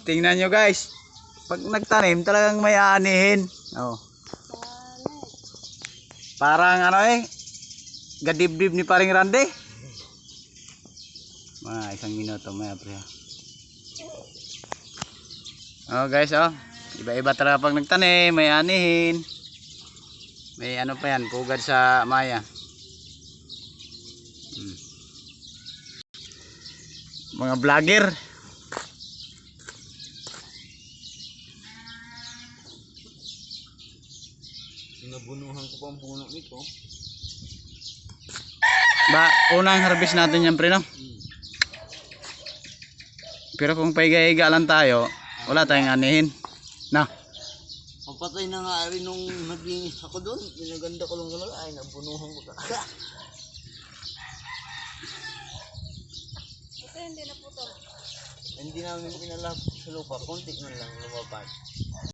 Tingnan nyo guys. Pag nagtanim talagang may aanihin. Oh. Parang ano gadibdib ni paring Randy. Mga isang minuto maya pre. Oh guys oh. Iba-iba talaga pag nagtanim, may aanihin. May ano pa yan, pugad sa maya. Mga vlogger. Nabunuhan ko pa ang puno nito. Unang harvest natin yan pre no? Pero kung paiga-iga lang tayo, wala tayong anihin. Na. Mapatay na nga rin nung naglinis ako doon. Pinaganda ko lang talaga. Ay, nabunuhan ko talaga. Ito hindi na putol. Hindi namin pinalap sa lupa. Konti man lang lumabas.